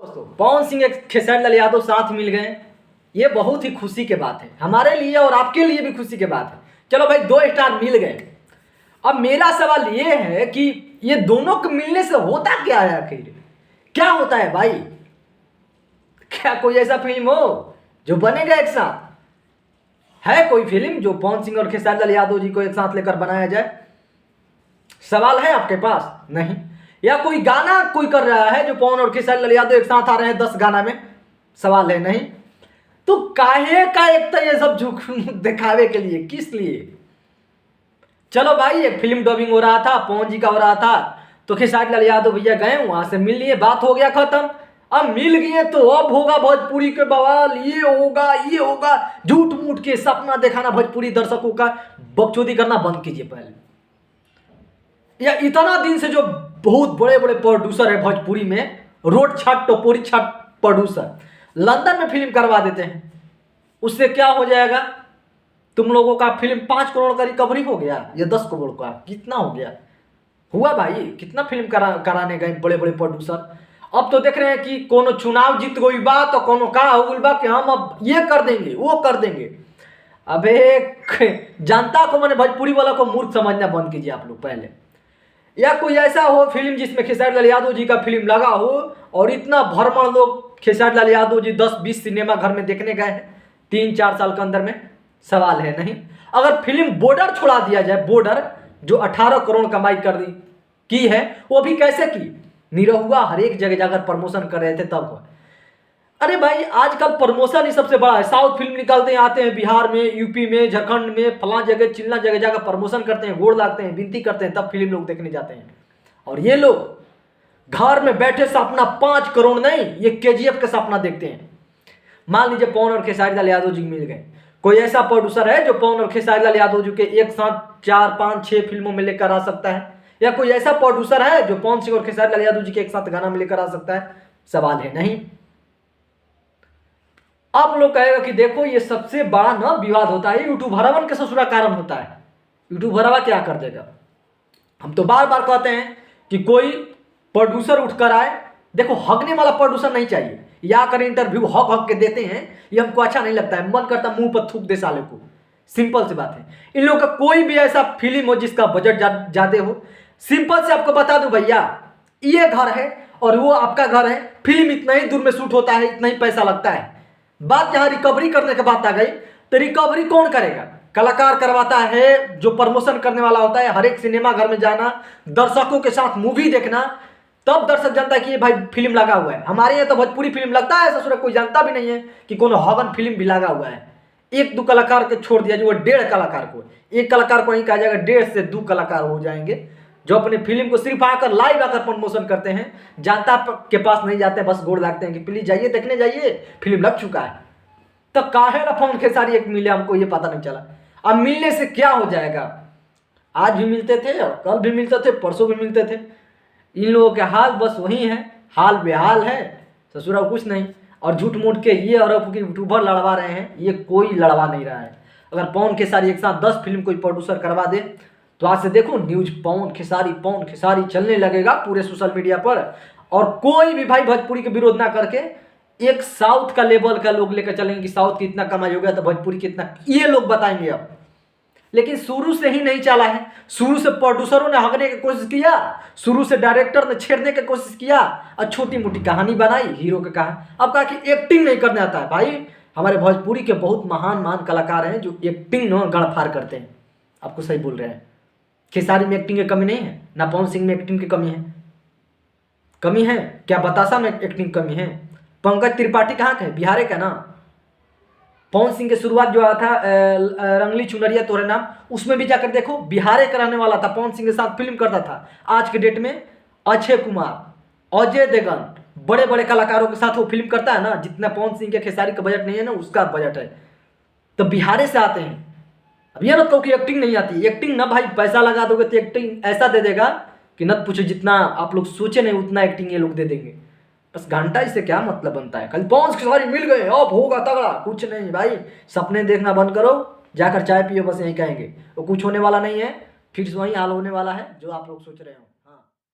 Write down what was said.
दोस्तों पवन सिंह एक खेसारी लाल यादव साथ मिल गए, ये बहुत ही खुशी की बात है हमारे लिए और आपके लिए भी खुशी की बात है। चलो भाई, दो स्टार मिल गए। अब मेरा सवाल ये है कि ये दोनों के मिलने से होता क्या है, आखिर क्या होता है भाई? क्या कोई ऐसा फिल्म हो जो बनेगा एक साथ? है कोई फिल्म जो पवन सिंह और खेसारी लाल यादव जी को एक साथ लेकर बनाया जाए? सवाल है आपके पास? नहीं। या कोई गाना कोई कर रहा है जो पवन और खेसारी लाल यादव एक साथ आ रहे हैं 10 गाना में? सवाल है नहीं। तो काहे का एक तो ये सब झूठ दिखावे के लिए, किस लिए? चलो भाई, एक फिल्म डबिंग हो रहा था, पवन जी का हो रहा था, तो खेसारी लाल यादव भैया गए, वहां से मिल लिए, बात हो गया खत्म। अब मिल गए तो अब होगा भोजपुरी के बवाल, ये होगा, झूठ मूठ के सपना दिखाना, भोजपुरी दर्शकों का बकचोदी करना बंद कीजिए पहले। या इतना दिन से जो बहुत बड़े बड़े प्रोड्यूसर है भोजपुरी में, रोड छठ टोपोरी छठ प्रोड्यूसर, लंदन में फिल्म करवा देते हैं, उससे क्या हो जाएगा? तुम लोगों का फिल्म 5 करोड़ का रिकवरी हो गया या 10 करोड़ का, कितना हो गया? हुआ भाई, कितना फिल्म कराने गए बड़े बड़े प्रोड्यूसर। अब तो देख रहे हैं कि कोनो चुनाव जीत गई बा तो कोनो का हो गई बा कि हम अब ये कर देंगे वो कर देंगे। अबे जनता को, मैंने भोजपुरी वाला को मूर्ख समझना बंद कीजिए आप लोग पहले। या कोई ऐसा हो फिल्म जिसमें खेसारी लाल यादव जी का फिल्म लगा हो और इतना भरमर लोग खेसारी लाल यादव जी 10-20 सिनेमा घर में देखने गए हैं 3-4 साल के अंदर में? सवाल है नहीं। अगर फिल्म बॉर्डर छोड़ा दिया जाए, बॉर्डर जो 18 करोड़ कमाई की है, वो भी कैसे की? निरहुआ हर एक जगह जाकर प्रमोशन कर रहे थे तब हुआ। अरे भाई, आजकल प्रमोशन ही सबसे बड़ा है। साउथ फिल्म निकालते हैं, आते हैं बिहार में, यूपी में, झारखंड में, फला जगह चिल्ला जगह जाकर प्रमोशन करते हैं, गोड़ लागते हैं, विनती करते हैं, तब फिल्म लोग देखने जाते हैं। और ये लोग घर में बैठे सपना 5 करोड़ नहीं, ये KGF का सपना देखते हैं। मान लीजिए पवन और खेसारी लाल यादव जी मिल गए, कोई ऐसा प्रोड्यूसर है जो पवन और खेसारी लाल यादव जी के एक साथ 4, 5, 6 फिल्मों में लेकर आ सकता है? या कोई ऐसा प्रोड्यूसर है जो पवन सिंह और खेसारी लाल यादव जी के एक साथ गाना में लेकर आ सकता है? सवाल है नहीं। आप लोग कहेगा कि देखो ये सबसे बड़ा ना विवाद होता है, यूट्यूब हरावन के ससुरा कारण होता है। यूट्यूब हरावा क्या कर देगा? हम तो बार बार कहते हैं कि कोई प्रोड्यूसर उठकर आए, देखो हकने वाला प्रोड्यूसर नहीं चाहिए। या कर इंटरव्यू हक हक के देते हैं, ये हमको अच्छा नहीं लगता है, मन करता मुंह पर थूक दे साले को। सिंपल सी बात है। इन लोगों का कोई भी ऐसा फिल्म हो जिसका बजट ज्यादा हो, सिंपल से आपको बता दूं भैया, ये घर है और वो आपका घर है, फिल्म इतना ही दूर में शूट होता है, इतना ही पैसा लगता है। बात यहाँ रिकवरी करने की बात आ गई, तो रिकवरी कौन करेगा? कलाकार करवाता है, जो प्रमोशन करने वाला होता है, हर एक सिनेमा घर में जाना, दर्शकों के साथ मूवी देखना, तब दर्शक जानता है कि ये भाई फिल्म लगा हुआ है। हमारे यहाँ तो भोजपुरी फिल्म लगता है, ससुर कोई जानता भी नहीं है कि कोनो हवन फिल्म भी लगा हुआ है। 1-2 कलाकार के छोड़ दिया, जो वो 1.5 कलाकार को, एक कलाकार को नहीं कहा जाएगा, 1.5 से 2 कलाकार हो जाएंगे जो अपने फिल्म को सिर्फ आकर लाइव आकर प्रमोशन करते हैं, जनता के पास नहीं जाते, बस गोड़ लागते हैं कि प्लीज जाइए, देखने जाइए, फिल्म लग चुका है। तो काहे ना पवन खेसारी एक मिले, हमको ये पता नहीं चला। अब मिलने से क्या हो जाएगा? आज भी मिलते थे और कल भी मिलते थे, परसों भी मिलते थे। इन लोगों के हाल बस वही है, हाल बेहाल है, ससुरा कुछ नहीं। और झूठ मूठ के ये और यूट्यूबर लड़वा रहे हैं, ये कोई लड़वा नहीं रहा है। अगर पवन खेसारी एक साथ 10 फिल्म कोई प्रोड्यूसर करवा दे, तो आज से देखो न्यूज पवन खेसारी चलने लगेगा पूरे सोशल मीडिया पर। और कोई भी भाई भोजपुरी के विरोध ना करके एक साउथ का लेवल का लोग लेकर चलेंगे कि साउथ की इतना कमाई हो गया तो भोजपुरी कितना, ये लोग बताएंगे अब। लेकिन शुरू से ही नहीं चला है। शुरू से प्रोड्यूसरों ने हगने की कोशिश किया, शुरू से डायरेक्टर ने छेड़ने की कोशिश किया और छोटी मोटी कहानी बनाई, हीरो के कहा। अब कहा कि एक्टिंग नहीं करने आता है। भाई हमारे भोजपुरी के बहुत महान कलाकार हैं जो एक्टिंग न गड़फाड़ करते हैं। आपको सही बोल रहे हैं। खेसारी में एक्टिंग की कमी नहीं है, ना पवन सिंह में एक्टिंग की कमी है क्या? बतासा में एक्टिंग कमी है? पंकज त्रिपाठी कहाँ का है? बिहार का ना। पवन सिंह की शुरुआत जो आया था रंगली चुनरिया तोरे नाम, उसमें भी जाकर देखो बिहार का रहने वाला था, पवन सिंह के साथ फिल्म करता था। आज के डेट में अक्षय कुमार, अजय देवगन, बड़े बड़े कलाकारों के साथ वो फिल्म करता है ना। जितना पवन सिंह के खेसारी का बजट नहीं है ना, उसका बजट है। तो बिहार से आते हैं। अब ये ना कहो कि एक्टिंग नहीं आती। एक्टिंग ना भाई, पैसा लगा दोगे तो एक्टिंग ऐसा दे देगा कि न पूछो, जितना आप लोग सोचे नहीं उतना एक्टिंग ये लोग दे देंगे। बस घंटा इससे क्या मतलब बनता है? कल 5 खेसारी मिल गए अब होगा तगड़ा, कुछ नहीं भाई। सपने देखना बंद करो, जाकर चाय पियो, बस यही कहेंगे। वो कुछ होने वाला नहीं है, फिर से वही हाल होने वाला है जो आप लोग सोच रहे हो।